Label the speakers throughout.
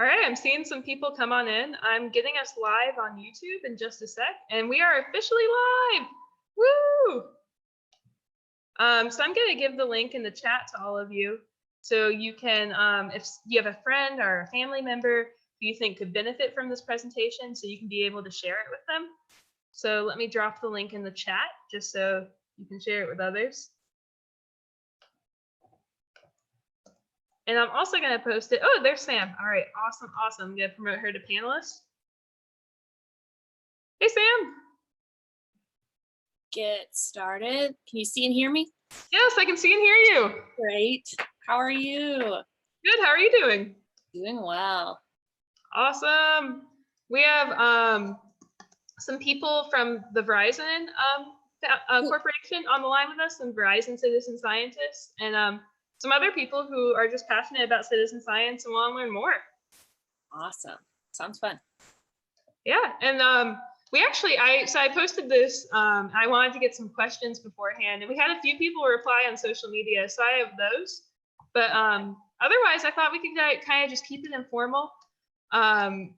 Speaker 1: All right, I'm seeing some people come on in. I'm getting us live on YouTube in just a sec, and we are officially live. Woo! So I'm going to give the link in the chat to all of you, so you can, if you have a friend or a family member who you think could benefit from this presentation, so you can be able to share it with them. So let me drop the link in the chat just so you can share it with others. And I'm also going to post it. Oh, there's Sam. All right, awesome, awesome. I'm going to promote her to panelist. Hey, Sam.
Speaker 2: Get started. Can you see and hear me?
Speaker 1: Yes, I can see and hear you.
Speaker 2: Great. How are you?
Speaker 1: Good. How are you doing?
Speaker 2: Doing well.
Speaker 1: Awesome. We have some people from the Verizon corporation on the line with us, some Verizon citizen scientists, and some other people who are just passionate about citizen science and want to learn more.
Speaker 2: Awesome. Sounds fun.
Speaker 1: Yeah, and we actually, so I posted this, I wanted to get some questions beforehand, and we had a few people reply on social media, so I have those. But otherwise, I thought we could kind of just keep it informal. Sam,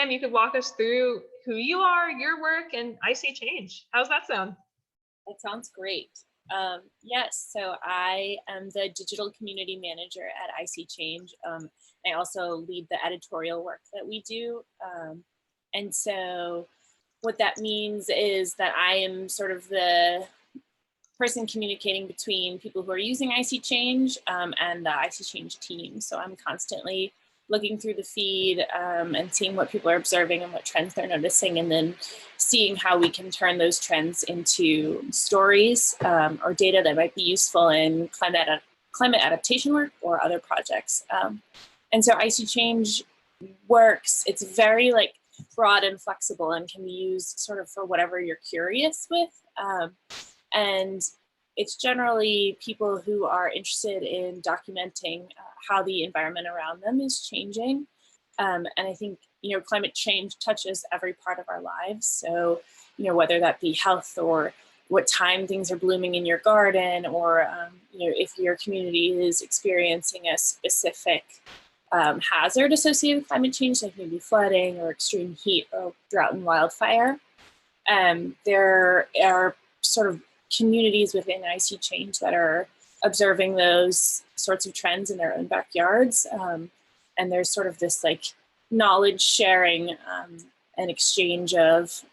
Speaker 1: you could walk us through who you are, your work, and ISeeChange. How's that sound?
Speaker 2: That sounds great. Yes, so I am the digital community manager at ISeeChange. I also lead the editorial work that we do. And so what that means is that I am sort of the person communicating between people who are using ISeeChange and the ISeeChange team. So I'm constantly looking through the feed and seeing what people are observing and what trends they're noticing, and then seeing how we can turn those trends into stories or data that might be useful in climate adaptation work or other projects. And so ISeeChange works, it's very broad and flexible and can be used sort of for whatever you're curious with. And it's generally people who are interested in documenting how the environment around them is changing. And I think, climate change touches every part of our lives. So, whether that be health or what time things are blooming in your garden, or, if your community is experiencing a specific hazard associated with climate change, like maybe flooding or extreme heat or drought and wildfire. There are sort of communities within ISeeChange that are observing those sorts of trends in their own backyards. And there's sort of this knowledge sharing and exchange of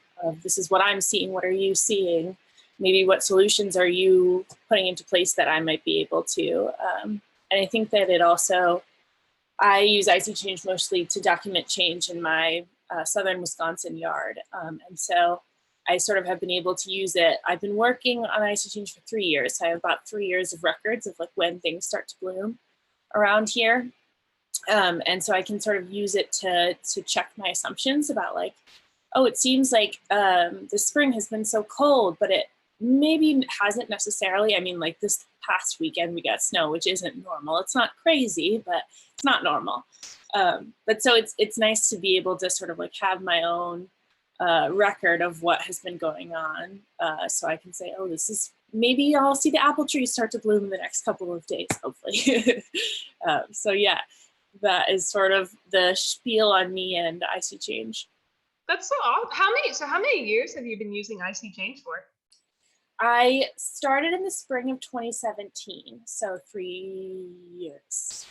Speaker 2: this is what I'm seeing, what are you seeing? Maybe what solutions are you putting into place that I might be able to? And I think that it also, I use ISeeChange mostly to document change in my southern Wisconsin yard. And so I sort of have been able to use it. I've been working on ISeeChange for 3 years. So I have about 3 years of records of when things start to bloom around here. And so I can sort of use it to check my assumptions about oh, it seems like the spring has been so cold, but it maybe hasn't necessarily. I mean, this past weekend we got snow, which isn't normal. It's not crazy, but it's not normal. But so it's nice to be able to sort of have my own record of what has been going on. So I can say, oh, this is, maybe I'll see the apple trees start to bloom in the next couple of days, hopefully. So yeah, that is sort of the spiel on me and ISeeChange.
Speaker 1: That's so awesome. How many years have you been using ISeeChange for?
Speaker 2: I started in the spring of 2017, so 3 years.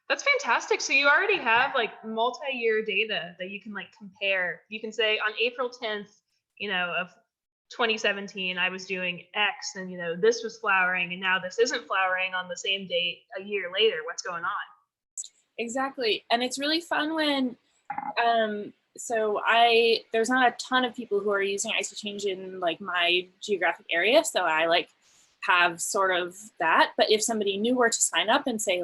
Speaker 1: That's fantastic. So you already have multi-year data that you can compare. You can say on April 10th, of 2017, I was doing X, and this was flowering, and now this isn't flowering on the same date a year later. What's going on?
Speaker 2: Exactly. And it's really fun when so there's not a ton of people who are using ISeeChange in my geographic area, so I have sort of that. But if somebody new were to sign up and say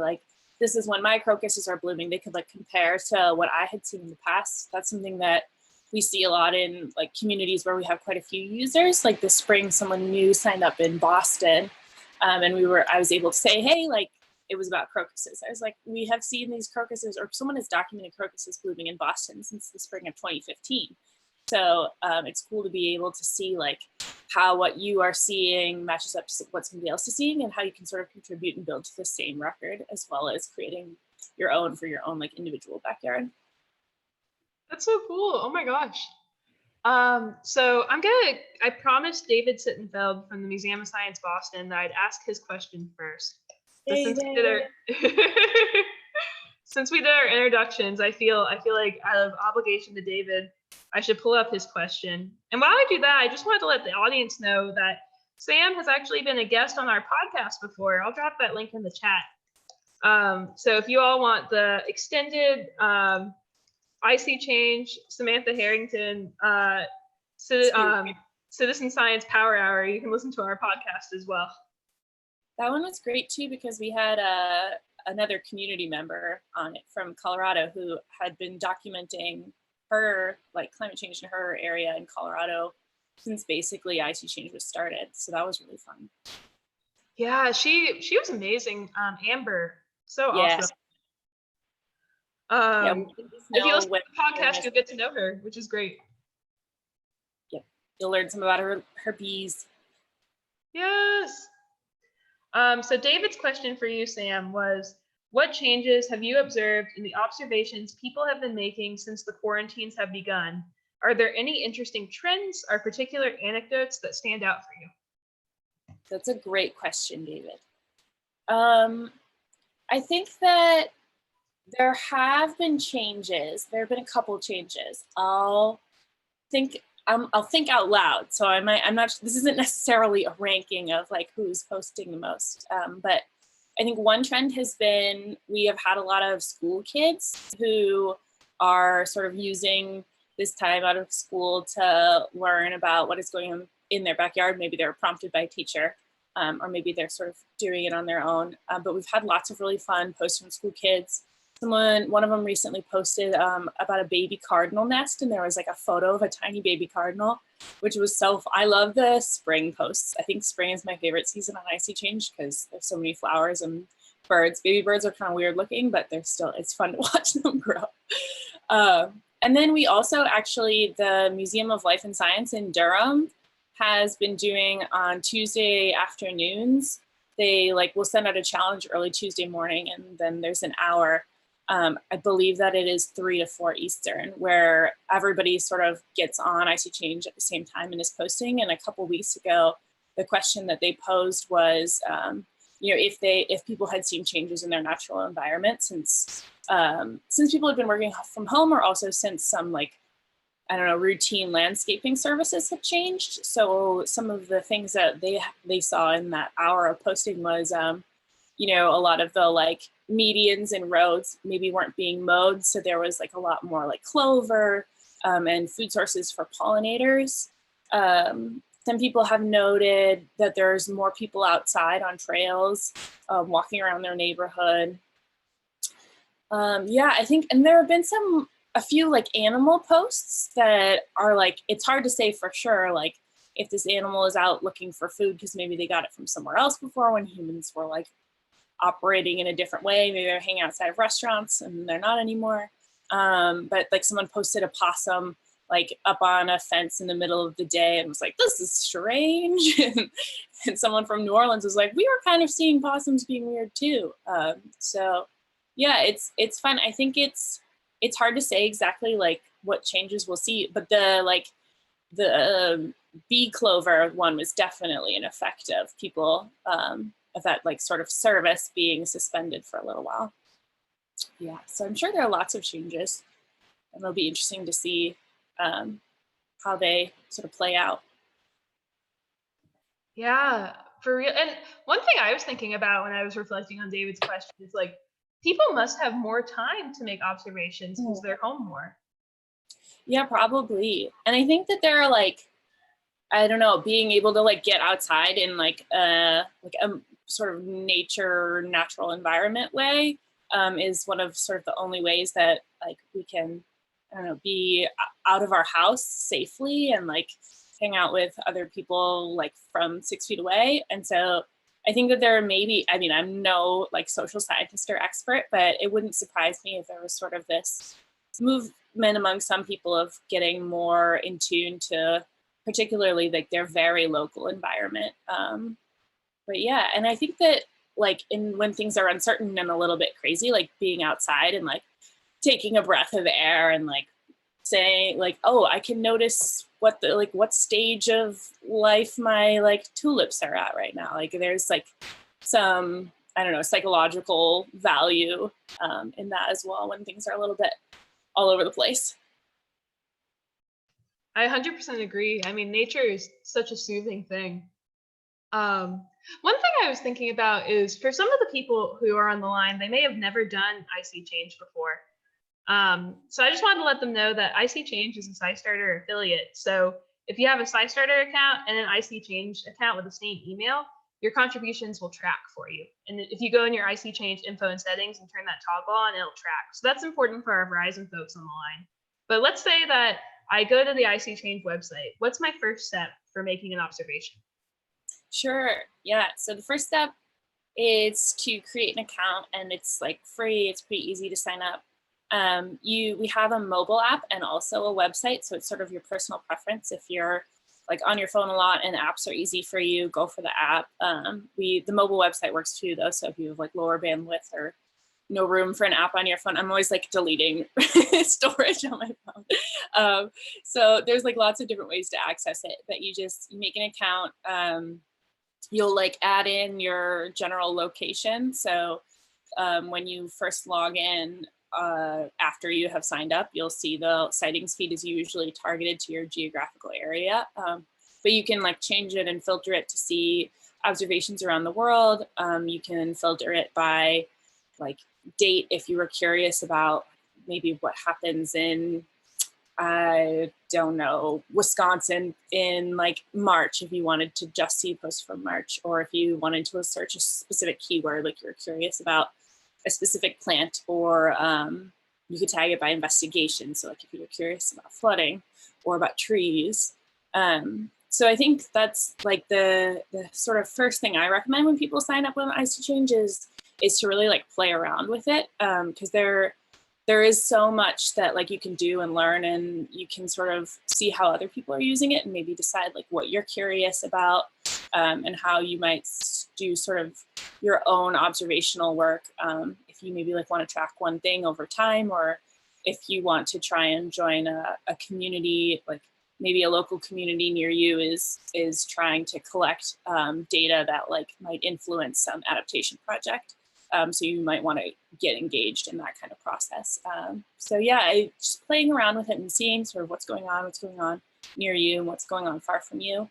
Speaker 2: this is when my crocuses are blooming, they could compare to what I had seen in the past. That's something that we see a lot in communities where we have quite a few users. This spring, someone new signed up in Boston, and I was able to say, hey, it was about crocuses. I was we have seen these crocuses, or someone has documented crocuses blooming in Boston since the spring of 2015. So it's cool to be able to see how what you are seeing matches up to what somebody else is seeing, and how you can sort of contribute and build to the same record, as well as creating your own for your own like individual backyard.
Speaker 1: That's so cool. Oh my gosh. So I promised David Sittenfeld from the Museum of Science Boston that I'd ask his question first. So since we did our introductions, I feel like out of obligation to David, I should pull up his question. And while I do that, I just wanted to let the audience know that Sam has actually been a guest on our podcast before. I'll drop that link in the chat. So if you all want the extended ISeeChange Samantha Harrington Citizen Science Power Hour, you can listen to our podcast as well.
Speaker 2: That one was great too, because we had another community member on it from Colorado who had been documenting her like climate change in her area in Colorado since basically ISeeChange was started. So that was really fun.
Speaker 1: Yeah, she was amazing. Amber, so awesome. If you listen to the podcast, you'll get to know her, which is great.
Speaker 2: Yep, you'll learn some about her bees.
Speaker 1: Yes. So David's question for you, Sam, was, what changes have you observed in the observations people have been making since the quarantines have begun? Are there any interesting trends or particular anecdotes that stand out for you?
Speaker 2: That's a great question, David. I think that there have been changes. There have been a couple changes. I'll think out loud. So I'm not, this isn't necessarily a ranking of like who's posting the most, but I think one trend has been, we have had a lot of school kids who are sort of using this time out of school to learn about what is going on in their backyard. Maybe they're prompted by a teacher, or maybe they're sort of doing it on their own. But we've had lots of really fun posts from school kids. One of them recently posted about a baby cardinal nest, and there was like a photo of a tiny baby cardinal, which was I love the spring posts. I think spring is my favorite season on ISeeChange because there's so many flowers and birds. Baby birds are kind of weird looking, but it's fun to watch them grow. And then we also actually, the Museum of Life and Science in Durham has been doing on Tuesday afternoons. They will send out a challenge early Tuesday morning, and then there's an hour. I believe that it is 3 to 4 Eastern, where everybody sort of gets on ISeeChange at the same time and is posting. And a couple weeks ago, the question that they posed was, if people had seen changes in their natural environment since people had been working from home, or also since some routine landscaping services have changed. So some of the things that they saw in that hour of posting was, a lot of the medians and roads maybe weren't being mowed. So there was a lot more clover and food sources for pollinators. Some people have noted that there's more people outside on trails, walking around their neighborhood. I think, and there have been a few animal posts that are it's hard to say for sure, if this animal is out looking for food because maybe they got it from somewhere else before when humans were operating in a different way. Maybe they're hanging outside of restaurants and they're not anymore. But someone posted a possum up on a fence in the middle of the day and was like, this is strange. And someone from New Orleans was like, we were kind of seeing possums being weird too. So yeah, it's fun. I think it's hard to say exactly what changes we'll see, but the bee clover one was definitely an effect of people, of that sort of service being suspended for a little while. Yeah, so I'm sure there are lots of changes, and it'll be interesting to see how they sort of play out.
Speaker 1: Yeah, for real. And one thing I was thinking about when I was reflecting on David's question is people must have more time to make observations because they're home more.
Speaker 2: Yeah, probably. And I think that there are I don't know, being able to get outside in a sort of natural environment way is one of sort of the only ways that we can, I don't know, be out of our house safely and hang out with other people from 6 feet away. And so I think that there are I'm no social scientist or expert, but it wouldn't surprise me if there was sort of this movement among some people of getting more in tune to particularly their very local environment. But yeah, and I think that like when things are uncertain and a little bit crazy, like being outside and like taking a breath of air and like saying like, oh, I can notice what stage of life my like tulips are at right now. Like there's like some, I don't know, psychological value in that as well when things are a little bit all over the place.
Speaker 1: I 100% agree. I mean, nature is such a soothing thing. One thing I was thinking about is for some of the people who are on the line, they may have never done ISeeChange before. So I just wanted to let them know that ISeeChange is a SciStarter affiliate. So if you have a SciStarter account and an ISeeChange account with the same email, your contributions will track for you. And if you go in your ISeeChange info and settings and turn that toggle on, it'll track. So that's important for our Verizon folks on the line. But let's say that I go to the ISeeChange website. What's my first step for making an observation?
Speaker 2: Sure. Yeah. So the first step is to create an account, and it's like free. It's pretty easy to sign up. We have a mobile app and also a website, so it's sort of your personal preference. If you're like on your phone a lot and apps are easy for you, go for the app. The mobile website works too, though. So if you have like lower bandwidth or no room for an app on your phone, I'm always like deleting storage on my phone. So there's like lots of different ways to access it, but you make an account. You'll like add in your general location. So when you first log in, after you have signed up, you'll see the sightings feed is usually targeted to your geographical area. But you can like change it and filter it to see observations around the world. You can filter it by like date if you were curious about maybe what happens in, I don't know, Wisconsin in like March, if you wanted to just see posts from March, or if you wanted to search a specific keyword, like you're curious about a specific plant, or you could tag it by investigation. So like if you were curious about flooding or about trees. So I think that's like the sort of first thing I recommend when people sign up with ISeeChange is to really like play around with it, because there is so much that like you can do and learn, and you can sort of see how other people are using it and maybe decide like what you're curious about, and how you might do sort of your own observational work. If you maybe like want to track one thing over time, or if you want to try and join a community, like maybe a local community near you is trying to collect data that like might influence some adaptation project. So you might want to get engaged in that kind of process. So yeah, just playing around with it and seeing sort of what's going on near you and what's going on far from you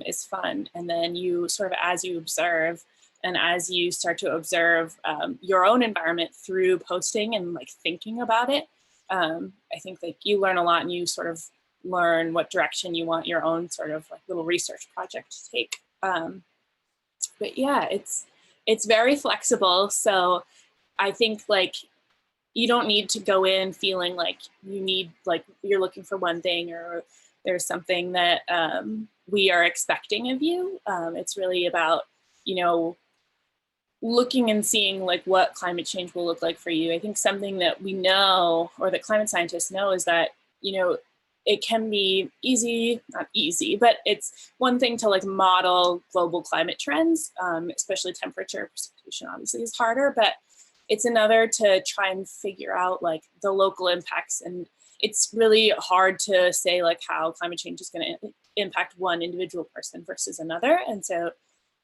Speaker 2: is fun. And then you sort of, as you observe and as you start to observe your own environment through posting and like thinking about it, I think like you learn a lot, and you sort of learn what direction you want your own sort of like little research project to take. But yeah, it's very flexible. So I think like you don't need to go in feeling like you need, like you're looking for one thing or there's something that we are expecting of you. It's really about, you know, looking and seeing like what climate change will look like for you. I think something that we know, or that climate scientists know, is that, you know, it can be easy, not easy, but it's one thing to like model global climate trends, especially temperature. Precipitation obviously is harder, but it's another to try and figure out like the local impacts. And it's really hard to say like how climate change is going to impact one individual person versus another. And so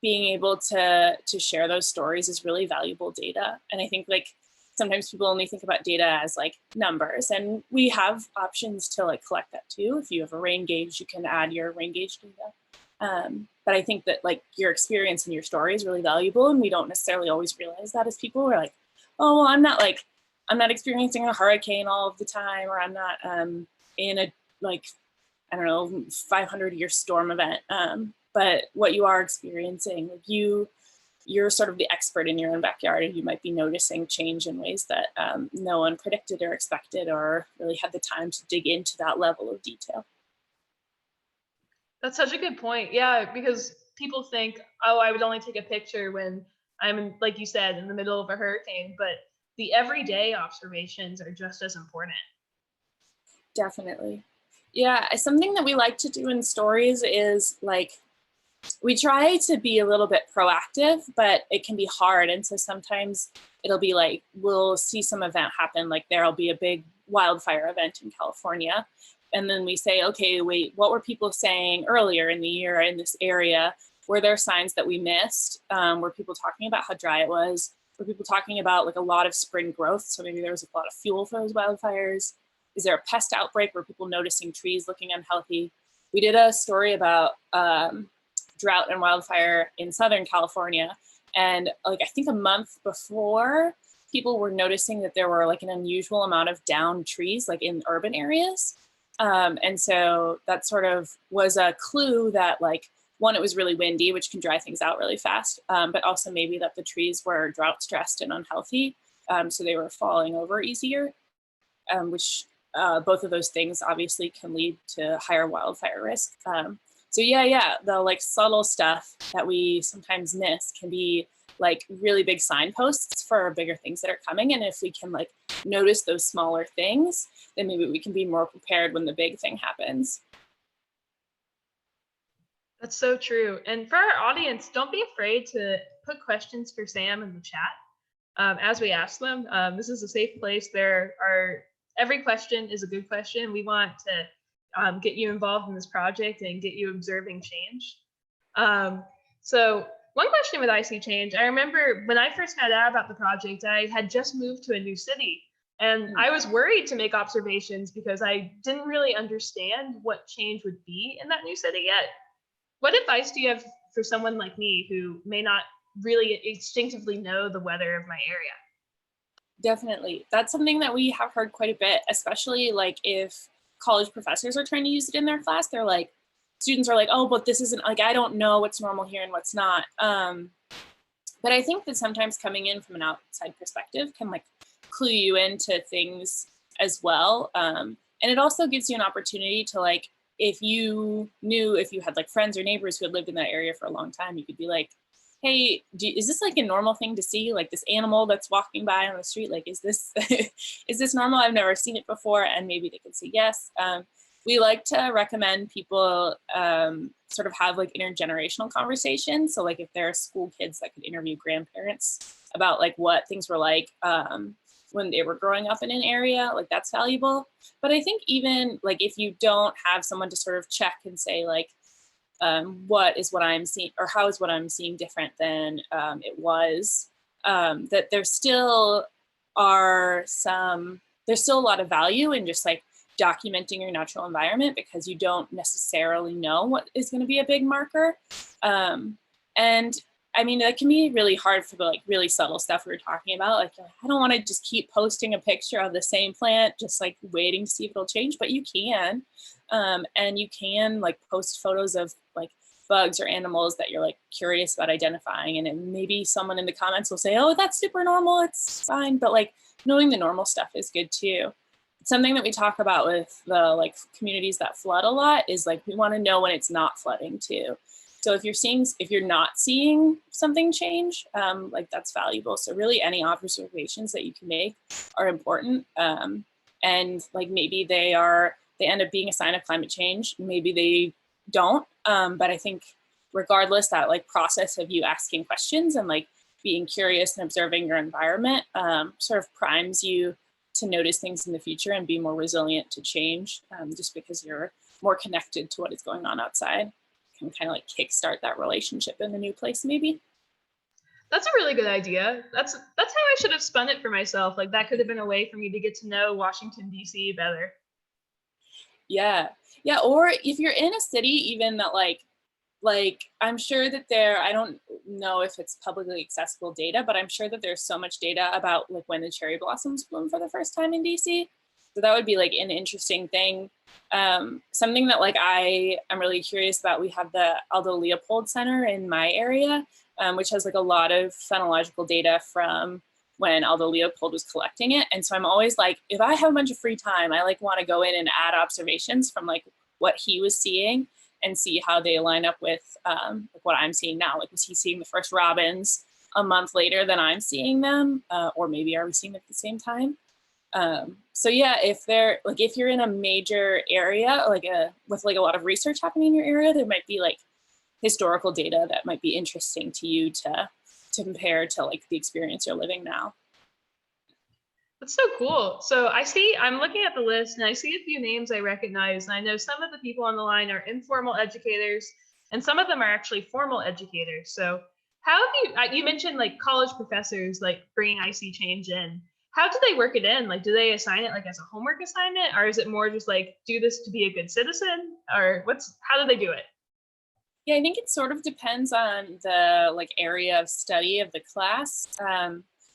Speaker 2: being able to share those stories is really valuable data. And I think like sometimes people only think about data as like numbers, and we have options to like collect that too. If you have a rain gauge, you can add your rain gauge data. But I think that like your experience and your story is really valuable, and we don't necessarily always realize that as people. We're like, oh, well, I'm not experiencing a hurricane all of the time, or I'm not in a like, I don't know, 500-year storm event. But what you are experiencing, like you're sort of the expert in your own backyard, and you might be noticing change in ways that no one predicted or expected or really had the time to dig into that level of detail.
Speaker 1: That's such a good point. Yeah, because people think, oh, I would only take a picture when I'm, like you said, in the middle of a hurricane, but the everyday observations are just as important.
Speaker 2: Definitely. Yeah, something that we like to do in stories is like we try to be a little bit proactive, but it can be hard. And so sometimes it'll be like, we'll see some event happen, like there'll be a big wildfire event in California. And then we say, okay, wait, what were people saying earlier in the year in this area? Were there signs that we missed? Were people talking about how dry it was? Were people talking about like a lot of spring growth? So maybe there was a lot of fuel for those wildfires. Is there a pest outbreak? Were people noticing trees looking unhealthy? We did a story about drought and wildfire in Southern California. And like, I think a month before, people were noticing that there were like an unusual amount of downed trees, like in urban areas. And so that sort of was a clue that like, one, it was really windy, which can dry things out really fast, but also maybe that the trees were drought stressed and unhealthy. So they were falling over easier, which both of those things obviously can lead to higher wildfire risk. So yeah, the like subtle stuff that we sometimes miss can be like really big signposts for bigger things that are coming. And if we can like notice those smaller things, then maybe we can be more prepared when the big thing happens.
Speaker 1: That's so true. And for our audience, don't be afraid to put questions for Sam in the chat as we ask them. This is a safe place. Every question is a good question. We want to get you involved in this project and get you observing change. So one question with ISeeChange, I remember when I first found out about the project, I had just moved to a new city. And I was worried to make observations because I didn't really understand what change would be in that new city yet. What advice do you have for someone like me who may not really instinctively know the weather of my area?
Speaker 2: Definitely. That's something that we have heard quite a bit, especially like if college professors are trying to use it in their class. They're like, students are like, oh, but this isn't like, I don't know what's normal here and what's not. But I think that sometimes coming in from an outside perspective can like clue you into things as well. And it also gives you an opportunity to like, if you had like friends or neighbors who had lived in that area for a long time, you could be like, hey, is this like a normal thing to see? Like this animal that's walking by on the street, like, is this, is this normal? I've never seen it before. And maybe they could say yes. We like to recommend people sort of have like intergenerational conversations. So like if there are school kids that could interview grandparents about like what things were like when they were growing up in an area, like that's valuable. But I think even like if you don't have someone to sort of check and say like, what I'm seeing, or how is what I'm seeing different than it was, that there still there's still a lot of value in just like documenting your natural environment, because you don't necessarily know what is going to be a big marker. And I mean, that can be really hard for the like really subtle stuff we were talking about. Like, I don't want to just keep posting a picture of the same plant, just like waiting to see if it'll change, but you can. And you can like post photos of like bugs or animals that you're like curious about identifying. And then maybe someone in the comments will say, oh, that's super normal, it's fine. But like knowing the normal stuff is good too. Something that we talk about with the like communities that flood a lot is like, we want to know when it's not flooding too. So if you're not seeing something change, like that's valuable. So really any observations that you can make are important. And like maybe they end up being a sign of climate change. Maybe they don't. But I think regardless, that like process of you asking questions and like being curious and observing your environment sort of primes you to notice things in the future and be more resilient to change, just because you're more connected to what is going on outside. Can kind of like kickstart that relationship in the new place, maybe.
Speaker 1: That's a really good idea. That's how I should have spun it for myself. Like that could have been a way for me to get to know Washington, D.C. better.
Speaker 2: Yeah. Or if you're in a city, even that like I'm sure that I don't know if it's publicly accessible data, but I'm sure that there's so much data about like when the cherry blossoms bloom for the first time in DC. So that would be like an interesting thing. Something that like I'm really curious about, we have the Aldo Leopold Center in my area, which has like a lot of phenological data from when Aldo Leopold was collecting it. And so I'm always like, if I have a bunch of free time, I like want to go in and add observations from like what he was seeing and see how they line up with like what I'm seeing now. Like, was he seeing the first robins a month later than I'm seeing them? Or maybe are we seeing them at the same time? So yeah, if you're in a major area, like with like a lot of research happening in your area, there might be like historical data that might be interesting to you to compare to like the experience you're living now.
Speaker 1: That's so cool. So I'm looking at the list and I see a few names I recognize. And I know some of the people on the line are informal educators and some of them are actually formal educators. So how have you mentioned like college professors, like bringing ISeeChange in. How do they work it in? Like, do they assign it like as a homework assignment, or is it more just like, do this to be a good citizen, or how do they do it?
Speaker 2: Yeah, I think it sort of depends on the like area of study of the class.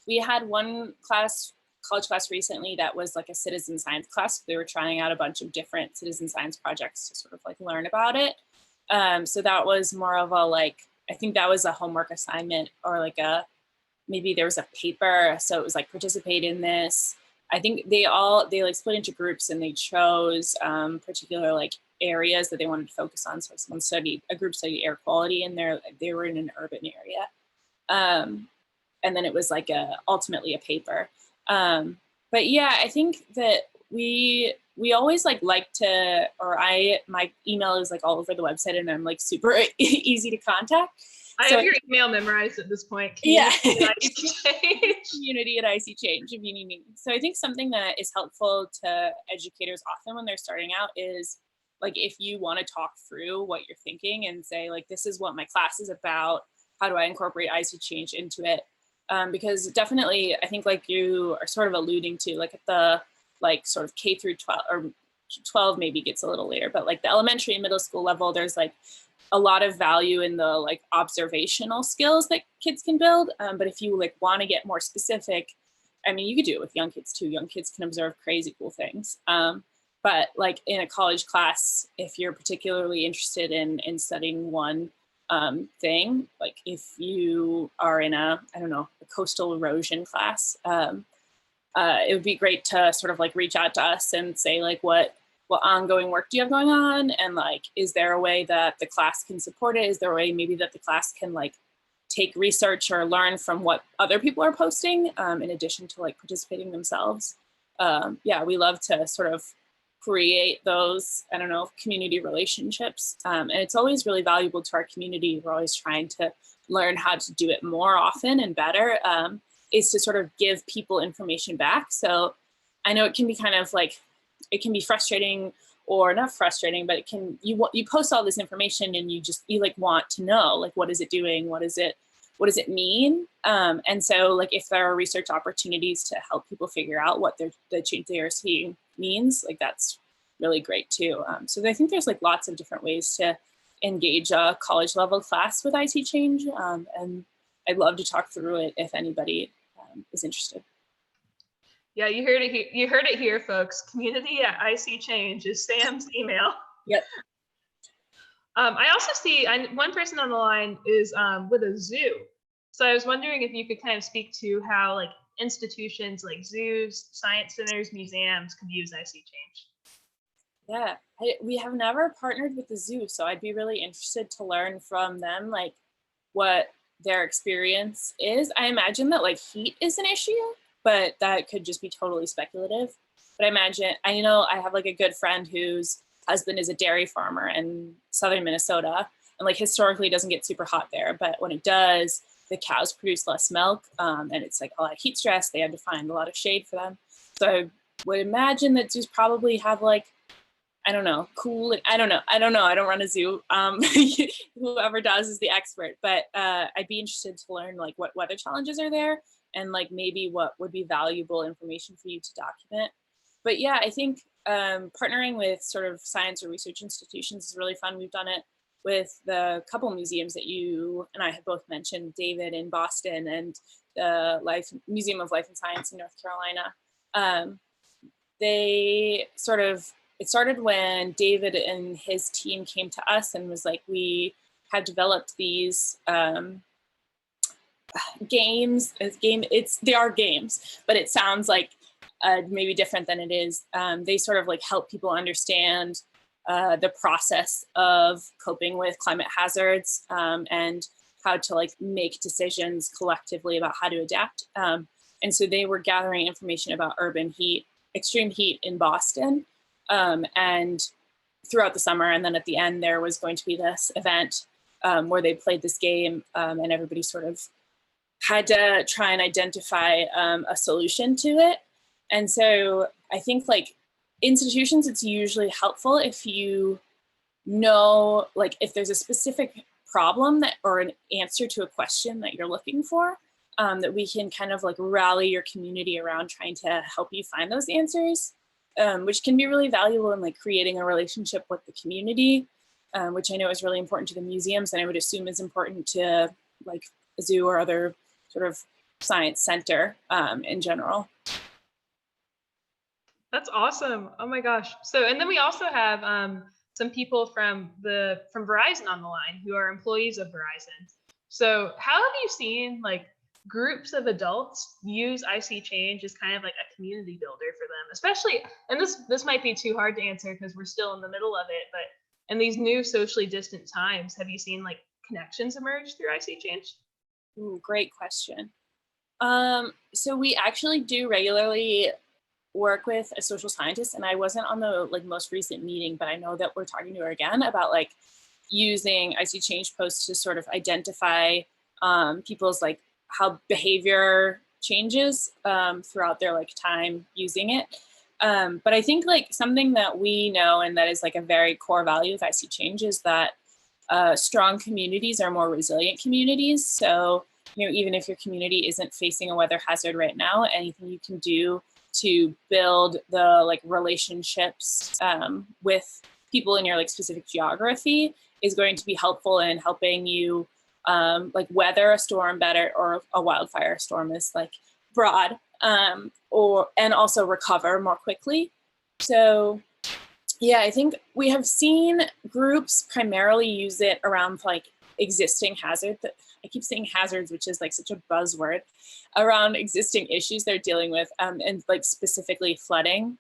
Speaker 2: We had one college class recently that was like a citizen science class. They were trying out a bunch of different citizen science projects to sort of like learn about it. So that was more of a like, I think that was a homework assignment, or like maybe there was a paper. So it was like, participate in this. I think they like split into groups and they chose particular like areas that they wanted to focus on. So a group studied air quality, and they were in an urban area. And then it was like ultimately a paper. But yeah, I think that we always like to, or my email is like all over the website and I'm like super easy to contact.
Speaker 1: I have your email memorized at this point.
Speaker 2: Yeah.
Speaker 1: Community
Speaker 2: at ISeeChange if you need me. So I think something that is helpful to educators often when they're starting out is like, if you want to talk through what you're thinking and say like, this is what my class is about, how do I incorporate ISeeChange into it? Because definitely, I think like you are sort of alluding to, like at the like sort of K through 12, or 12 maybe gets a little later, but like the elementary and middle school level, there's like a lot of value in the like observational skills that kids can build. But if you like want to get more specific, I mean, you could do it with young kids too. Young kids can observe crazy cool things. But like in a college class, if you're particularly interested in studying one thing, like if you are in a coastal erosion class, it would be great to sort of like reach out to us and say like, what ongoing work do you have going on? And like, is there a way that the class can support it? Is there a way maybe that the class can like take research or learn from what other people are posting, in addition to like participating themselves? Yeah, we love to sort of create those, community relationships. And it's always really valuable to our community. We're always trying to learn how to do it more often and better, is to sort of give people information back. So I know it can be kind of like, it can be frustrating, or not frustrating, but you post all this information and you like want to know, like, what is it doing? What does it mean? And so like, if there are research opportunities to help people figure out what the change they are seeing means, like that's really great too. So I think there's like lots of different ways to engage a college level class with ISeeChange. And I'd love to talk through it if anybody is interested.
Speaker 1: Yeah, you heard it here, folks. community@ISeeChange is Sam's email.
Speaker 2: Yep.
Speaker 1: I also see one person on the line is with a zoo. So I was wondering if you could kind of speak to how like institutions like zoos, science centers, museums could use ISeeChange.
Speaker 2: Yeah, we have never partnered with the zoo, so I'd be really interested to learn from them, like what their experience is. I imagine that like heat is an issue, but that could just be totally speculative. But I know I have like a good friend whose husband is a dairy farmer in southern Minnesota, and like historically it doesn't get super hot there, but when it does, the cows produce less milk, and it's like a lot of heat stress. They had to find a lot of shade for them. So I would imagine that zoos probably have like, I don't know. I don't run a zoo. Whoever does is the expert, but I'd be interested to learn like what weather challenges are there, and like maybe what would be valuable information for you to document. But yeah, I think partnering with sort of science or research institutions is really fun. We've done it with the couple museums that you and I have both mentioned, David in Boston and the Museum of Life and Science in North Carolina. It started when David and his team came to us and was like, we have developed these games. They are games, but it sounds like maybe different than it is. They sort of like help people understand the process of coping with climate hazards, and how to like make decisions collectively about how to adapt. And so they were gathering information about urban heat, extreme heat in Boston, and throughout the summer. And then at the end, there was going to be this event where they played this game and everybody sort of had to try and identify a solution to it. And so I think like institutions, it's usually helpful if you know, like if there's a specific problem that or an answer to a question that you're looking for, that we can kind of like rally your community around trying to help you find those answers, which can be really valuable in like creating a relationship with the community, which I know is really important to the museums, and I would assume is important to like a zoo or other sort of science center in general.
Speaker 1: That's awesome. Oh my gosh. So, and then we also have some people from Verizon on the line who are employees of Verizon. So how have you seen like groups of adults use ISeeChange as kind of like a community builder for them, especially, and this might be too hard to answer because we're still in the middle of it, but in these new socially distant times, have you seen like connections emerge through ISeeChange?
Speaker 2: Ooh, great question. So we actually do regularly work with a social scientist, and I wasn't on the like most recent meeting, but I know that we're talking to her again about like using ISeeChange posts to sort of identify people's like how behavior changes throughout their like time using it. But I think like something that we know and that is like a very core value of ISeeChange is that strong communities are more resilient communities. So, you know, even if your community isn't facing a weather hazard right now, anything you can do to build the like relationships with people in your like specific geography is going to be helpful in helping you like weather a storm better, or a wildfire storm is like broad, and also recover more quickly. So yeah, I think we have seen groups primarily use it around like existing hazards. I keep saying hazards, which is like such a buzzword, around existing issues they're dealing with, and like specifically flooding.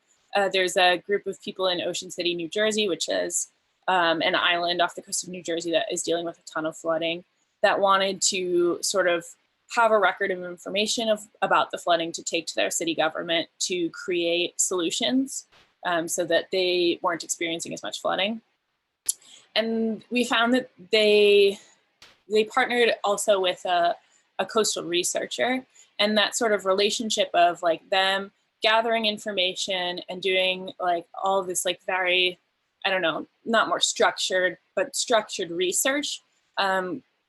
Speaker 2: There's a group of people in Ocean City, New Jersey, which is an island off the coast of New Jersey that is dealing with a ton of flooding, that wanted to sort of have a record of information about the flooding to take to their city government to create solutions so that they weren't experiencing as much flooding. And we found that they partnered also with a coastal researcher, and that sort of relationship of like them gathering information and doing like all this like very, I don't know, not more structured, but structured research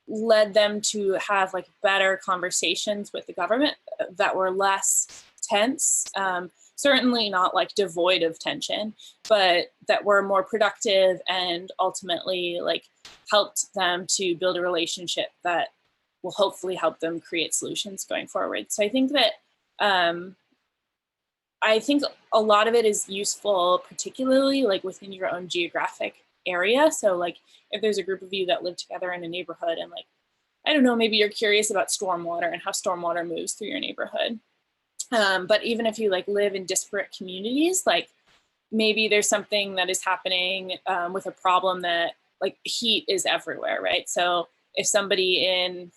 Speaker 2: led them to have like better conversations with the government that were less tense, certainly not like devoid of tension, but that were more productive and ultimately like helped them to build a relationship that will hopefully help them create solutions going forward. So I think that a lot of it is useful, particularly like within your own geographic area. So like if there's a group of you that live together in a neighborhood and like, I don't know, maybe you're curious about stormwater and how stormwater moves through your neighborhood. But even if you like live in disparate communities, like maybe there's something that is happening with a problem that like heat is everywhere, right? So if somebody in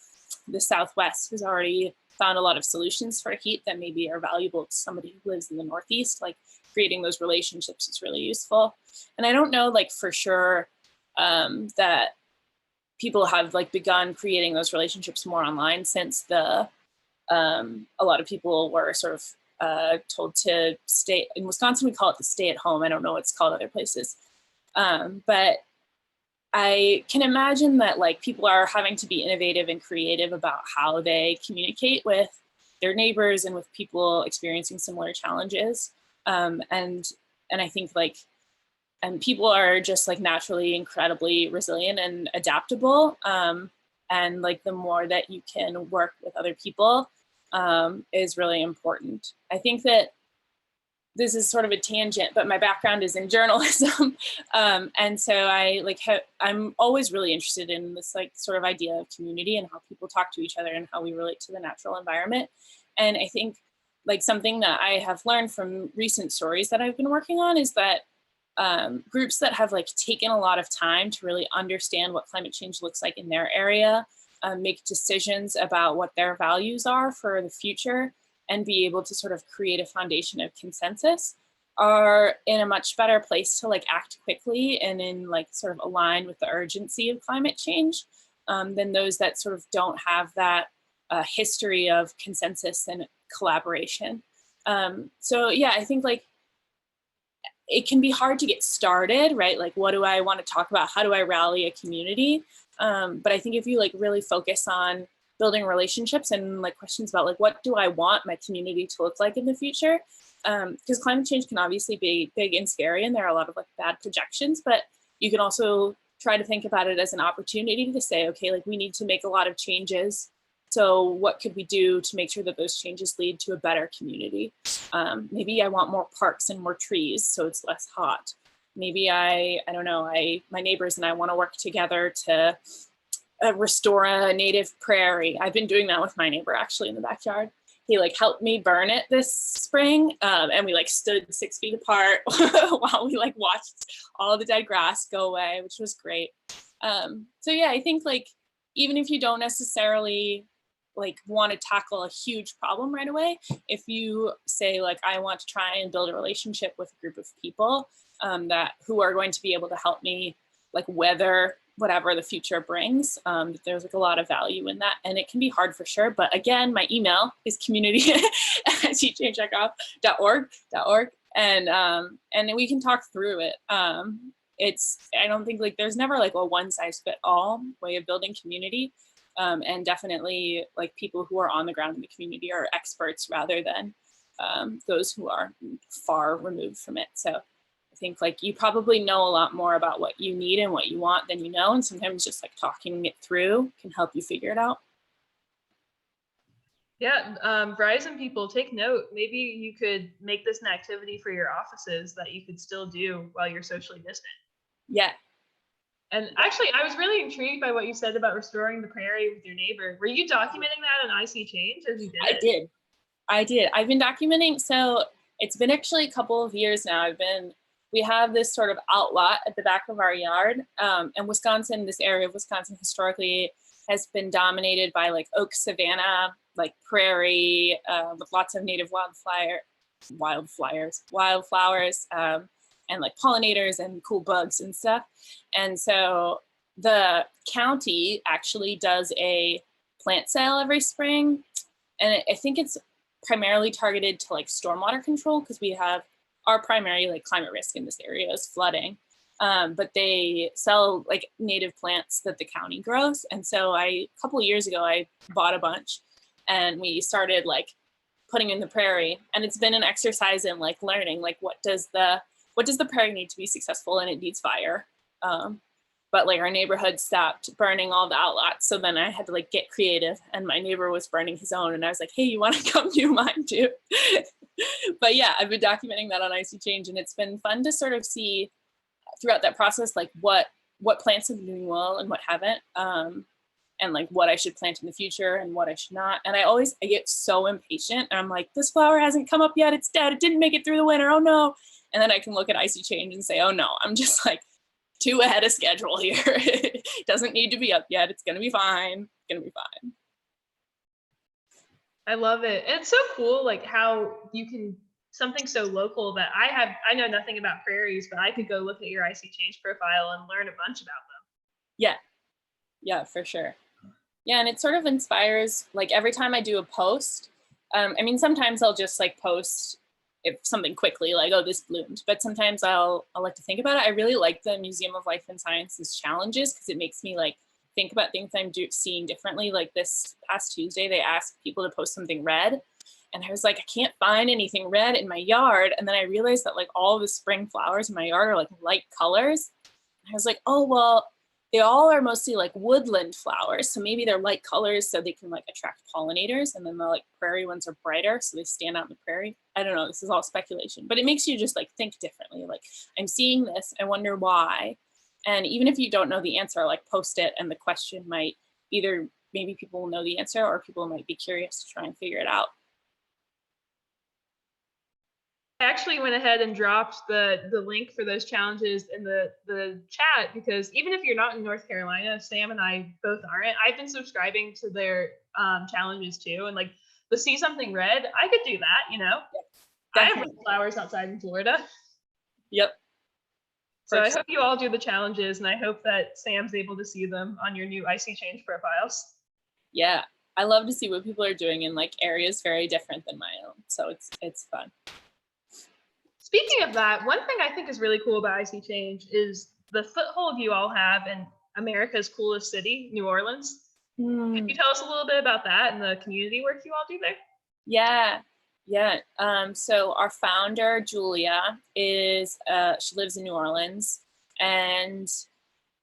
Speaker 2: the Southwest has already found a lot of solutions for heat that maybe are valuable to somebody who lives in the Northeast, like creating those relationships is really useful. And I don't know like for sure that people have like begun creating those relationships more online since a lot of people were sort of told to stay. In Wisconsin, we call it the stay at home. I don't know what it's called other places. But I can imagine that like people are having to be innovative and creative about how they communicate with their neighbors and with people experiencing similar challenges. And I think like, and people are just like naturally incredibly resilient and adaptable. And like the more that you can work with other people is really important. I think that this is sort of a tangent, but my background is in journalism. And so I'm always really interested in this like sort of idea of community and how people talk to each other and how we relate to the natural environment. And I think like something that I have learned from recent stories that I've been working on is that groups that have like taken a lot of time to really understand what climate change looks like in their area, make decisions about what their values are for the future, and be able to sort of create a foundation of consensus are in a much better place to like act quickly and in like sort of align with the urgency of climate change. than those that sort of don't have that history of consensus and collaboration. So yeah, I think like it can be hard to get started, right? Like, what do I want to talk about? How do I rally a community? But I think if you like really focus on building relationships and like questions about like, what do I want my community to look like in the future? Because climate change can obviously be big and scary, and there are a lot of like bad projections, but you can also try to think about it as an opportunity to say, okay, like we need to make a lot of changes. So what could we do to make sure that those changes lead to a better community? Maybe I want more parks and more trees so it's less hot. Maybe I don't know, my neighbors and I want to work together to restore a native prairie. I've been doing that with my neighbor actually in the backyard. He like helped me burn it this spring, and we like stood 6 feet apart while we like watched all the dead grass go away, which was great. So yeah, I think like even if you don't necessarily like want to tackle a huge problem right away, if you say like I want to try and build a relationship with a group of people that who are going to be able to help me like weather whatever the future brings, there's like a lot of value in that, and it can be hard for sure. But again, my email is community@ISeeChange.org, and we can talk through it. I don't think like there's never like a one size fit all way of building community, and definitely like people who are on the ground in the community are experts rather than those who are far removed from it. So I think like you probably know a lot more about what you need and what you want than you know, and sometimes just like talking it through can help you figure it out.
Speaker 1: Yeah, Verizon people, take note. Maybe you could make this an activity for your offices that you could still do while you're socially distant.
Speaker 2: Yeah.
Speaker 1: And actually, I was really intrigued by what you said about restoring the prairie with your neighbor. Were you documenting that on ISeeChange as you did it?
Speaker 2: I did. I've been documenting. So it's been actually a couple of years now. We have this sort of outlot at the back of our yard. And Wisconsin, this area of Wisconsin historically has been dominated by like oak savanna, like prairie, with lots of native wildflowers, and like pollinators and cool bugs and stuff. And so the county actually does a plant sale every spring. And I think it's primarily targeted to like stormwater control, because we have our primary like climate risk in this area is flooding. But they sell like native plants that the county grows. And so a couple of years ago, I bought a bunch and we started like putting in the prairie. And it's been an exercise in like learning, like what does the prairie need to be successful, and it needs fire. But like our neighborhood stopped burning all the outlots. So then I had to like get creative, and my neighbor was burning his own. And I was like, hey, you want to come do mine too? But yeah, I've been documenting that on ISeeChange, and it's been fun to sort of see throughout that process, like what plants have been doing well and what haven't, and like what I should plant in the future and what I should not. And I get so impatient, and I'm like, this flower hasn't come up yet. It's dead. It didn't make it through the winter. Oh no. And then I can look at ISeeChange and say, oh no, I'm just like 2 ahead of schedule here. It doesn't need to be up yet. It's going to be fine. It's going to be fine.
Speaker 1: I love it. And it's so cool, like how you can, something so local that I know nothing about prairies, but I could go look at your ISeeChange profile and learn a bunch about them.
Speaker 2: Yeah, for sure. Yeah, and it sort of inspires, like every time I do a post, I mean, sometimes I'll just like post if something quickly, like, oh, this bloomed. But sometimes I'll like to think about it. I really like the Museum of Life and Sciences challenges, because it makes me like think about things I'm seeing differently. Like this past Tuesday, they asked people to post something red. And I was like, I can't find anything red in my yard. And then I realized that like all the spring flowers in my yard are like light colors. And I was like, oh, well, they all are mostly like woodland flowers. So maybe they're light colors so they can like attract pollinators. And then the like prairie ones are brighter, so they stand out in the prairie. I don't know, this is all speculation, but it makes you just like think differently. Like, I'm seeing this, I wonder why. And even if you don't know the answer, like post it, and the question might either, maybe people will know the answer, or people might be curious to try and figure it out.
Speaker 1: I actually went ahead and dropped the link for those challenges in the chat, because even if you're not in North Carolina, Sam and I both aren't. I've been subscribing to their challenges too, and like the see something red, I could do that, you know. I have red flowers outside in Florida.
Speaker 2: Yep.
Speaker 1: So I hope you all do the challenges, and I hope that Sam's able to see them on your new ISeeChange profiles.
Speaker 2: Yeah, I love to see what people are doing in like areas very different than my own. So it's fun.
Speaker 1: Speaking of that, one thing I think is really cool about ISeeChange is the foothold you all have in America's coolest city, New Orleans. Could you tell us a little bit about that and the community work you all do there?
Speaker 2: Yeah. So our founder, Julia, she lives in New Orleans, and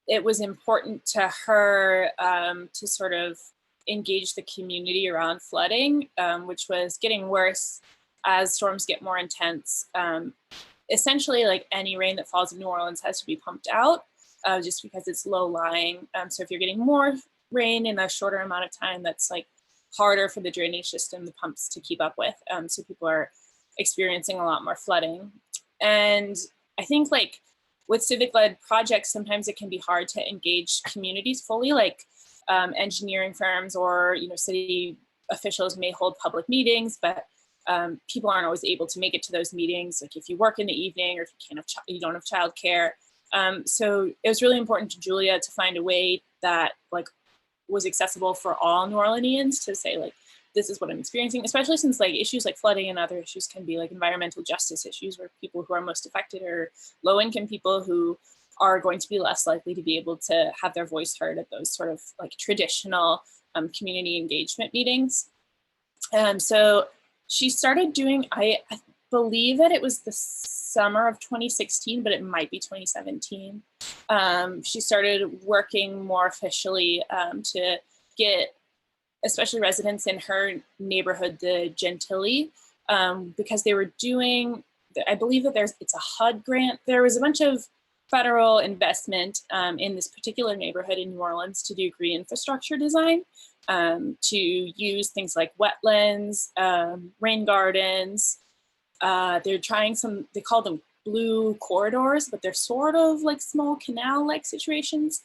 Speaker 2: it was important to her to sort of engage the community around flooding, which was getting worse as storms get more intense. Essentially, like any rain that falls in New Orleans has to be pumped out just because it's low lying. So if you're getting more rain in a shorter amount of time, that's like harder for the drainage system, the pumps to keep up with. So people are experiencing a lot more flooding. And I think like with civic-led projects, sometimes it can be hard to engage communities fully, like engineering firms or city officials may hold public meetings, but people aren't always able to make it to those meetings. Like if you work in the evening or if you don't have childcare. So it was really important to Julia to find a way that like was accessible for all New Orleanians to say like, this is what I'm experiencing, especially since like issues like flooding and other issues can be like environmental justice issues where people who are most affected are low income people who are going to be less likely to be able to have their voice heard at those sort of like traditional community engagement meetings. So she started doing, I believe that it was the summer of 2016, but it might be 2017. She started working more officially to get especially residents in her neighborhood, the Gentilly, because they were doing, I believe that it's a HUD grant. There was a bunch of federal investment in this particular neighborhood in New Orleans to do green infrastructure design, to use things like wetlands, rain gardens. They're trying they call them blue corridors, but they're sort of like small canal-like situations,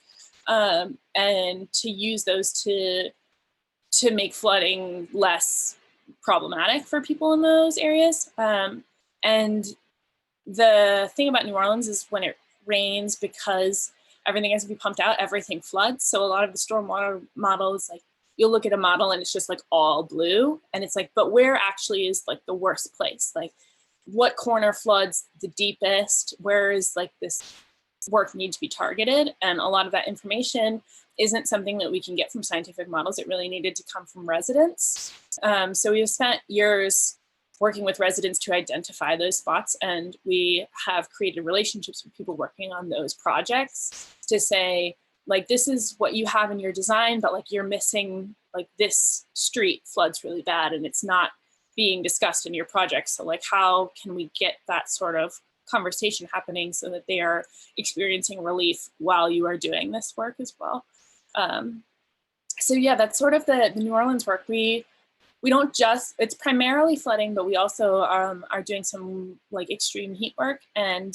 Speaker 2: and to use those to make flooding less problematic for people in those areas. And the thing about New Orleans is when it rains, because everything has to be pumped out, everything floods. So a lot of the stormwater models, like you'll look at a model and it's just like all blue. And it's like, but where actually is like the worst place? Like what corner floods the deepest? Where is like this work need to be targeted? And a lot of that information isn't something that we can get from scientific models. It really needed to come from residents. So we've spent years working with residents to identify those spots, and we have created relationships with people working on those projects to say, like, this is what you have in your design, but like you're missing, like this street floods really bad and it's not being discussed in your project. So like, how can we get that sort of conversation happening so that they are experiencing relief while you are doing this work as well? So yeah, that's sort of the New Orleans work. We don't just, it's primarily flooding, but we also are doing some like extreme heat work and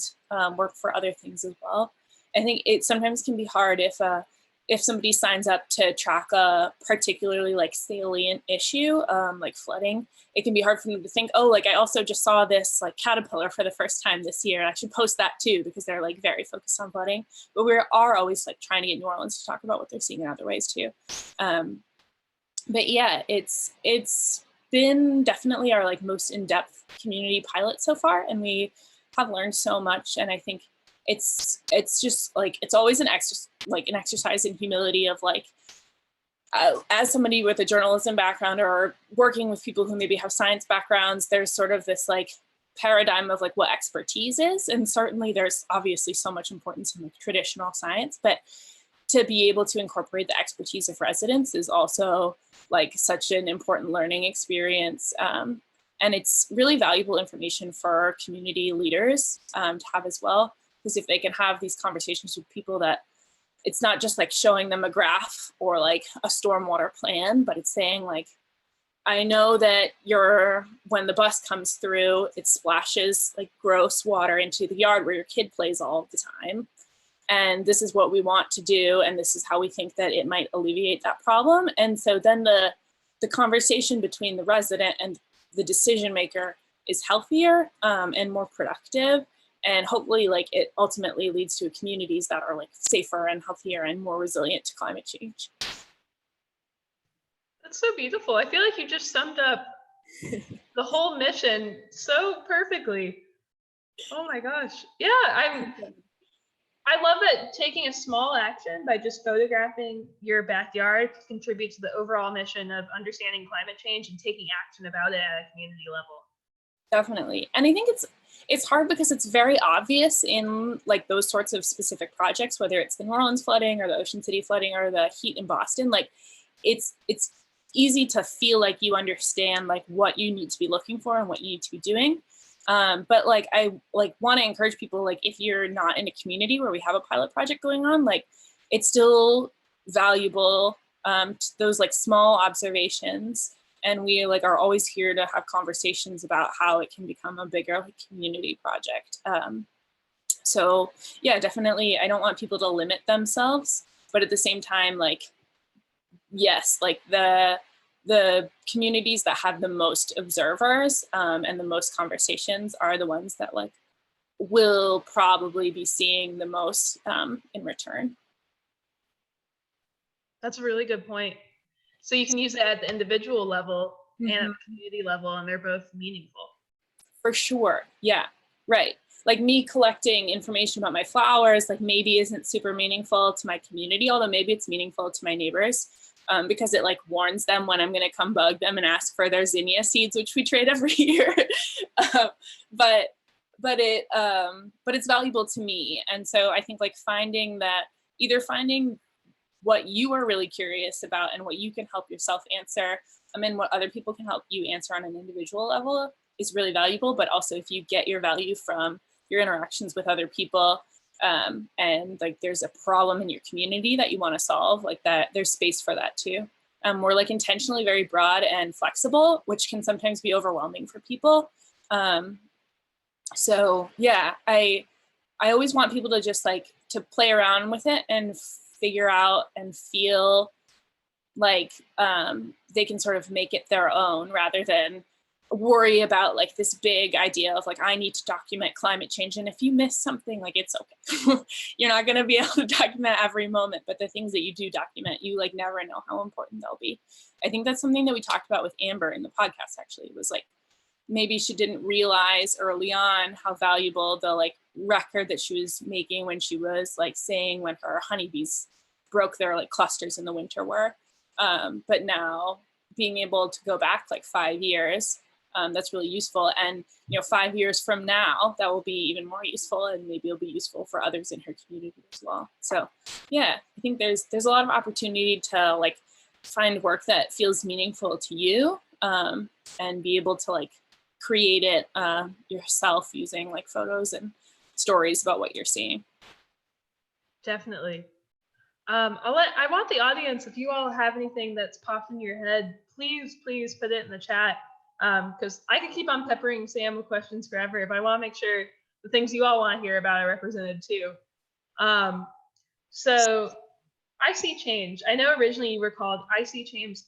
Speaker 2: work for other things as well. I think it sometimes can be hard if somebody signs up to track a particularly like salient issue, like flooding. It can be hard for them to think, oh, like I also just saw this like caterpillar for the first time this year. I should post that too, because they're like very focused on flooding. But we are always like trying to get New Orleans to talk about what they're seeing in other ways too. But yeah, it's been definitely our like most in-depth community pilot so far, and we have learned so much. And I think it's just like, it's always an exercise in humility of like, as somebody with a journalism background or working with people who maybe have science backgrounds, there's sort of this like paradigm of like what expertise is. And certainly there's obviously so much importance in like traditional science, but to be able to incorporate the expertise of residents is also like such an important learning experience. And it's really valuable information for community leaders to have as well. Because if they can have these conversations with people, that it's not just like showing them a graph or like a stormwater plan, but it's saying like, I know that when the bus comes through, it splashes like gross water into the yard where your kid plays all the time. And this is what we want to do. And this is how we think that it might alleviate that problem. And so then the conversation between the resident and the decision maker is healthier and more productive. And hopefully like it ultimately leads to communities that are like safer and healthier and more resilient to climate change.
Speaker 1: That's so beautiful. I feel like you just summed up the whole mission so perfectly. Oh my gosh. Yeah, I love that taking a small action by just photographing your backyard contributes to the overall mission of understanding climate change and taking action about it at a community level.
Speaker 2: Definitely. And I think it's hard because it's very obvious in like those sorts of specific projects, whether it's the New Orleans flooding or the Ocean City flooding or the heat in Boston, like it's easy to feel like you understand like what you need to be looking for and what you need to be doing. But like I like want to encourage people, like if you're not in a community where we have a pilot project going on, like it's still valuable, those like small observations. And we like are always here to have conversations about how it can become a bigger like, community project. So yeah, definitely. I don't want people to limit themselves, but at the same time, like, yes, like the communities that have the most observers and the most conversations are the ones that like will probably be seeing the most in return.
Speaker 1: That's a really good point. So you can use it at the individual level and at the community level, and they're both meaningful.
Speaker 2: For sure. Yeah, right. Like me collecting information about my flowers, like maybe isn't super meaningful to my community, although maybe it's meaningful to my neighbors because it like warns them when I'm going to come bug them and ask for their zinnia seeds, which we trade every year. But it's valuable to me. And so I think like finding what you are really curious about and what you can help yourself answer, and what other people can help you answer on an individual level is really valuable. But also if you get your value from your interactions with other people and like there's a problem in your community that you want to solve, like that, there's space for that too. We're like intentionally very broad and flexible, which can sometimes be overwhelming for people. So yeah, I always want people to just like to play around with it and figure out and feel like they can sort of make it their own rather than worry about like this big idea of like, I need to document climate change. And if you miss something, like it's okay. You're not going to be able to document every moment, but the things that you do document, you like never know how important they'll be. I think that's something that we talked about with Amber in the podcast, actually. It was like, maybe she didn't realize early on how valuable the like record that she was making when she was like saying when her honeybees broke their like clusters in the winter were. But now being able to go back like 5 years, that's really useful. And, 5 years from now, that will be even more useful and maybe it'll be useful for others in her community as well. So yeah, I think there's a lot of opportunity to like find work that feels meaningful to you and be able to like create it yourself using like photos and stories about what you're seeing.
Speaker 1: Definitely. I want the audience, if you all have anything that's popped in your head, please put it in the chat. Because I could keep on peppering Sam with questions forever, but I want to make sure the things you all want to hear about are represented too. So ISeeChange, I know originally you were called ISeeChange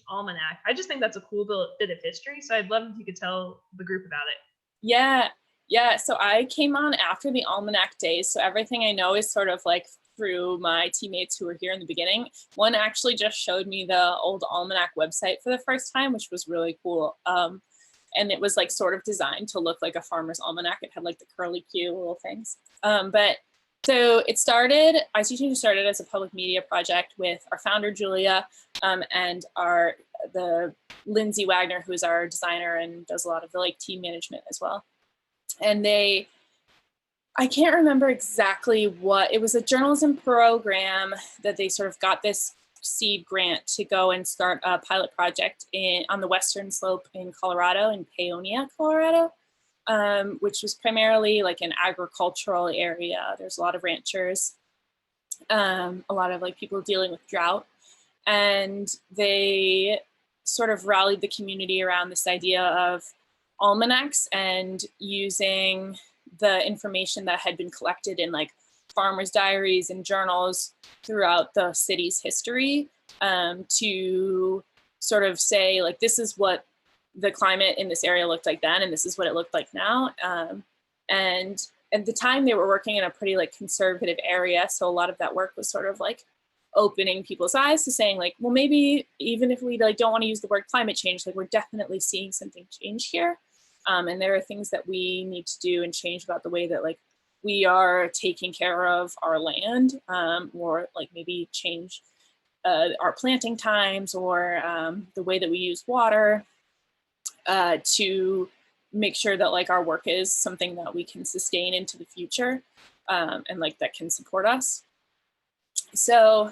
Speaker 1: Almanac. I just think that's a cool bit of history. So I'd love if you could tell the group about it.
Speaker 2: Yeah. So I came on after the Almanac days. So everything I know is sort of like through my teammates who were here in the beginning. One actually just showed me the old Almanac website for the first time, which was really cool. And it was like sort of designed to look like a farmer's almanac. It had like the curly Q little things. But so ISeeChange started as a public media project with our founder, Julia, and the Lindsay Wagner, who's our designer and does a lot of the like team management as well. And I can't remember exactly what, it was a journalism program that they sort of got this seed grant to go and start a pilot project on the western slope in Colorado, in Paonia, Colorado, which was primarily like an agricultural area. There's a lot of ranchers, a lot of like people dealing with drought. And they sort of rallied the community around this idea of almanacs and using the information that had been collected in like farmers' diaries and journals throughout the city's history to sort of say like, this is what the climate in this area looked like then, and this is what it looked like now. And at the time they were working in a pretty like conservative area. So a lot of that work was sort of like opening people's eyes to saying like, well, maybe even if we like don't want to use the word climate change, like we're definitely seeing something change here. And there are things that we need to do and change about the way that like we are taking care of our land, or like maybe change our planting times, or the way that we use water, to make sure that like our work is something that we can sustain into the future, and like that can support us. So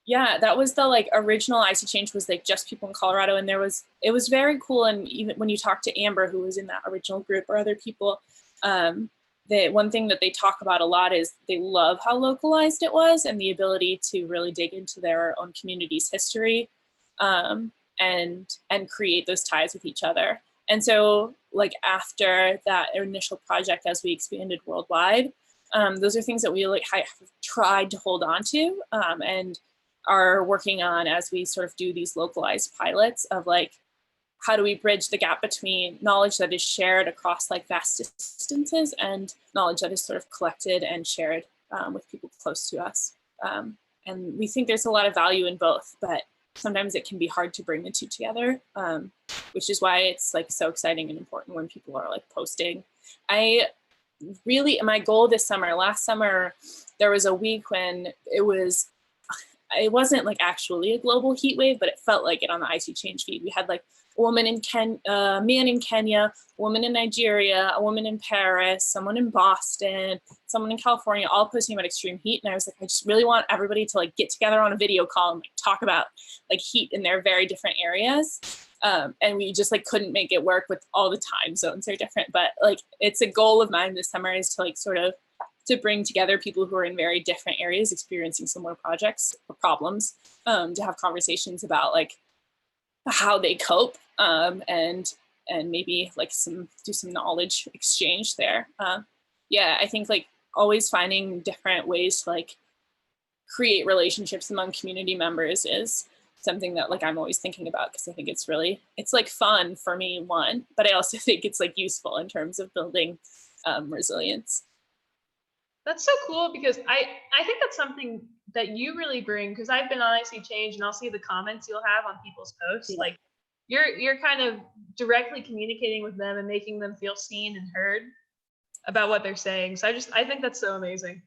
Speaker 2: yeah, that was the like original ISeeChange, was like just people in Colorado, and it was very cool. And even when you talk to Amber, who was in that original group, or other people, the one thing that they talk about a lot is they love how localized it was, and the ability to really dig into their own community's history, and create those ties with each other. And so like after that initial project, as we expanded worldwide, those are things that we like have tried to hold on to, and are working on as we sort of do these localized pilots of like, how do we bridge the gap between knowledge that is shared across like vast distances and knowledge that is sort of collected and shared with people close to us. And we think there's a lot of value in both, but sometimes it can be hard to bring the two together, which is why it's like so exciting and important when people are like posting. My goal this summer, last summer, there was a week when it wasn't like actually a global heat wave, but it felt like it on the ISeeChange feed. We had like a woman in a man in Kenya, a woman in Nigeria, a woman in Paris, someone in Boston, someone in California, all posting about extreme heat. And I was like, I just really want everybody to like get together on a video call and like talk about like heat in their very different areas. And we just like couldn't make it work with all the time zones are different. But like it's a goal of mine this summer is to like sort of to bring together people who are in very different areas experiencing similar projects or problems, to have conversations about like how they cope, and maybe like do some knowledge exchange there. Yeah, I think like always finding different ways to like create relationships among community members is something that like I'm always thinking about, because I think it's like fun for me, one, but I also think it's like useful in terms of building resilience.
Speaker 1: That's so cool, because I think that's something that you really bring, because I've been on ISeeChange and I'll see the comments you'll have on people's posts.
Speaker 2: Yeah.
Speaker 1: Like you're kind of directly communicating with them and making them feel seen and heard about what they're saying. So I think that's so amazing.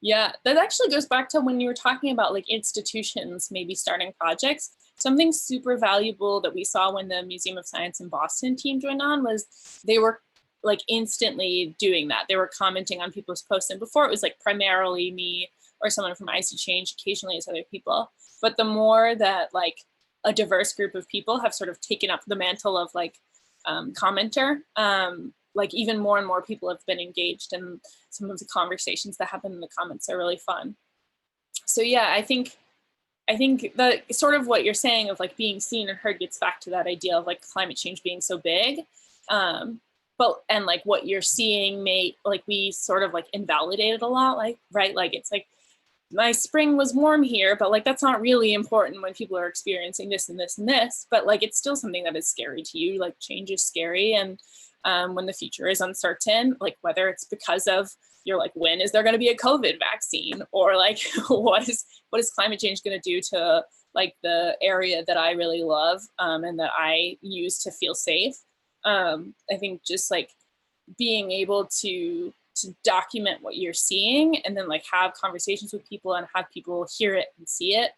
Speaker 2: Yeah, that actually goes back to when you were talking about like institutions maybe starting projects. Something super valuable that we saw when the Museum of Science in Boston team joined on was they were like instantly doing that. They were commenting on people's posts, and before it was like primarily me or someone from ISeeChange, occasionally as other people. But the more that like a diverse group of people have sort of taken up the mantle of like commenter, like even more and more people have been engaged, and some of the conversations that happen in the comments are really fun. So yeah, I think that sort of what you're saying of like being seen and heard gets back to that idea of like climate change being so big. And like what you're seeing may like we sort of like invalidate it a lot, like, right? Like it's like my spring was warm here, but like that's not really important when people are experiencing this and this and this, but like it's still something that is scary to you. Like change is scary, and when the future is uncertain, like whether it's because of you're like, when is there going to be a COVID vaccine, or like what is climate change going to do to like the area that I really love, and that I use to feel safe. I think just like being able to document what you're seeing and then like have conversations with people and have people hear it and see it,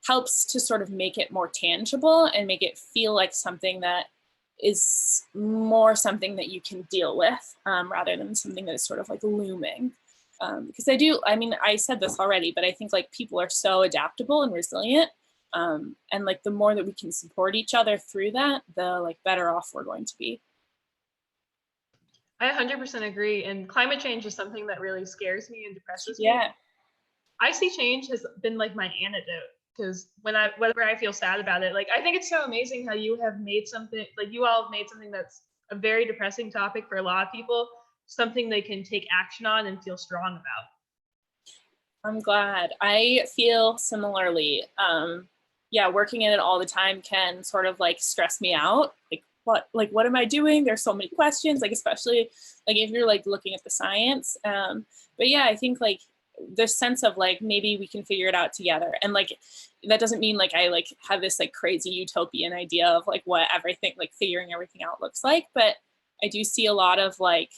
Speaker 2: helps to sort of make it more tangible and make it feel like something that is more something that you can deal with, rather than something that is sort of like looming. Because I said this already, but I think like people are so adaptable and resilient. And like the more that we can support each other through that, the like better off we're going to be.
Speaker 1: I 100% agree. And climate change is something that really scares me and depresses me.
Speaker 2: Yeah.
Speaker 1: ISeeChange has been like my antidote, because whenever I feel sad about it, like I think it's so amazing how you have made something, like you all have made something that's a very depressing topic for a lot of people, something they can take action on and feel strong about.
Speaker 2: I'm glad. I feel similarly. Yeah, working in it all the time can sort of like stress me out, like what am I doing? There's so many questions, like, especially like if you're like looking at the science. But yeah, I think like this sense of like, maybe we can figure it out together. And like, that doesn't mean like I like have this like crazy utopian idea of like what everything, like figuring everything out looks like. But I do see a lot of like,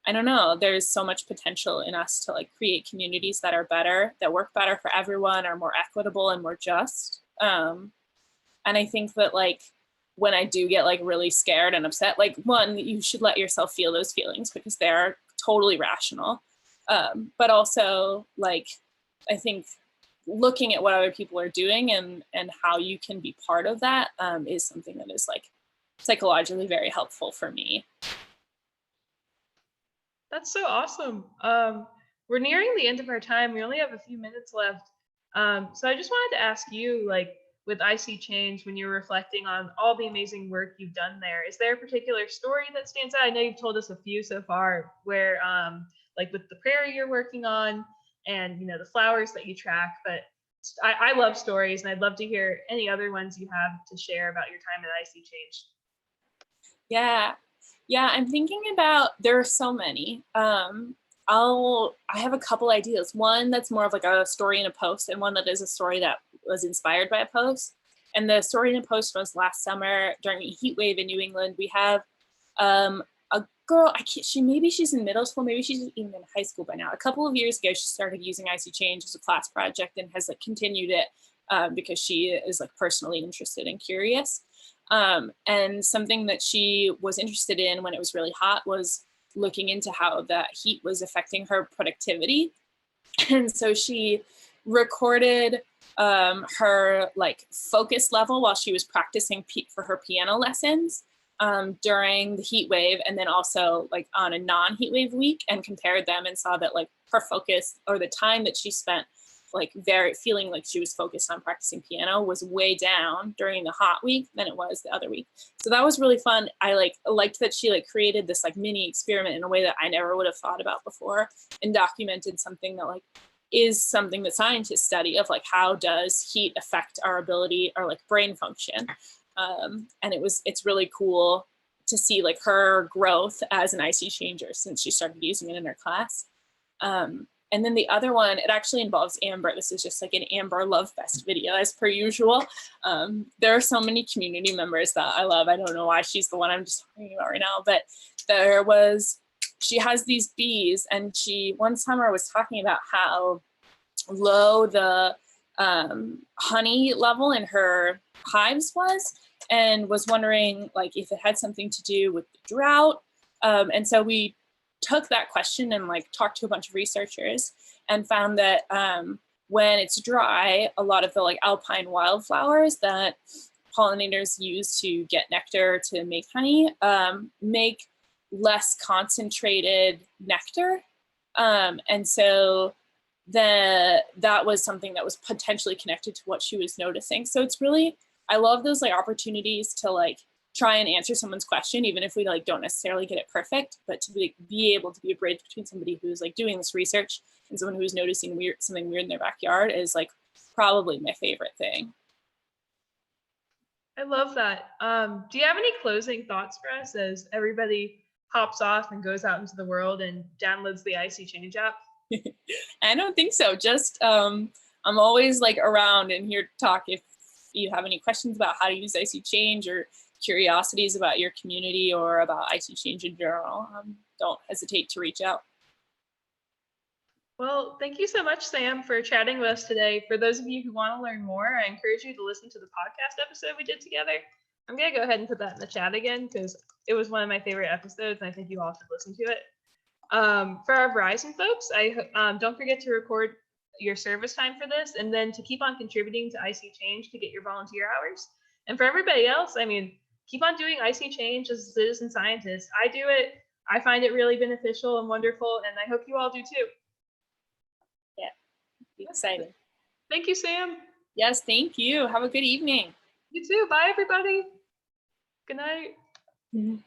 Speaker 2: I don't know, there's so much potential in us to like create communities that are better, that work better for everyone, are more equitable and more just. And I think that like, when I do get like really scared and upset, like one, you should let yourself feel those feelings because they're totally rational. But also like, I think looking at what other people are doing and how you can be part of that is something that is like psychologically very helpful for me.
Speaker 1: That's so awesome. We're nearing the end of our time. We only have a few minutes left. So I just wanted to ask you, like, with ISeeChange, when you're reflecting on all the amazing work you've done there, is there a particular story that stands out? I know you've told us a few so far, where, like with the Prairie you're working on, and you know the flowers that you track. But I love stories, and I'd love to hear any other ones you have to share about your time at ISeeChange.
Speaker 2: Yeah, I'm thinking about, there are so many. I have a couple ideas. One that's more of like a story in a post, and one that is a story that was inspired by a post. And the story in a post was last summer during a heat wave in New England. We have a girl, maybe she's in middle school, maybe she's even in high school by now. A couple of years ago, she started using ISeeChange as a class project and has like continued it because she is like personally interested and curious. And something that she was interested in when it was really hot was looking into how that heat was affecting her productivity. And so she recorded her like focus level while she was practicing for her piano lessons during the heat wave, and then also like on a non-heat wave week, and compared them and saw that like her focus, or the time that she spent like feeling like she was focused on practicing piano, was way down during the hot week than it was the other week. So that was really fun. I liked that she like created this like mini experiment in a way that I never would have thought about before, and documented something that like is something that scientists study, of like how does heat affect our ability or like brain function. And it's really cool to see like her growth as an ISeeChanger since she started using it in her class. And then the other one, it actually involves Amber. This is just like an Amber Love Fest video as per usual. There are so many community members that I love. I don't know why she's the one I'm just talking about right now, but she has these bees, and one summer was talking about how low the honey level in her hives was, and was wondering like if it had something to do with the drought. And so we took that question and like talked to a bunch of researchers, and found that when it's dry, a lot of the like alpine wildflowers that pollinators use to get nectar to make honey make less concentrated nectar. And so that was something that was potentially connected to what she was noticing. So it's really, I love those like opportunities to like try and answer someone's question, even if we like don't necessarily get it perfect, but to be able to be a bridge between somebody who's like doing this research and someone who's noticing something weird in their backyard is like probably my favorite thing.
Speaker 1: I love that. Do you have any closing thoughts for us as everybody hops off and goes out into the world and downloads the ISeeChange app?
Speaker 2: I don't think so. Just I'm always like around and here to talk if you have any questions about how to use ISeeChange or curiosities about your community or about ISeeChange in general. Don't hesitate to reach out.
Speaker 1: Well, thank you so much, Sam, for chatting with us today. For those of you who want to learn more, I encourage you to listen to the podcast episode we did together. I'm going to go ahead and put that in the chat again because it was one of my favorite episodes, and I think you all should listen to it. For our Verizon folks, don't forget to record your service time for this, and then to keep on contributing to ISeeChange to get your volunteer hours. And for everybody else, I mean, keep on doing ISeeChange as a citizen scientist. I do it. I find it really beneficial and wonderful, and I hope you all do too.
Speaker 2: Yeah, exciting.
Speaker 1: Thank you, Sam.
Speaker 2: Yes, thank you. Have a good evening.
Speaker 1: You too. Bye, everybody. Good night.
Speaker 2: Mm-hmm.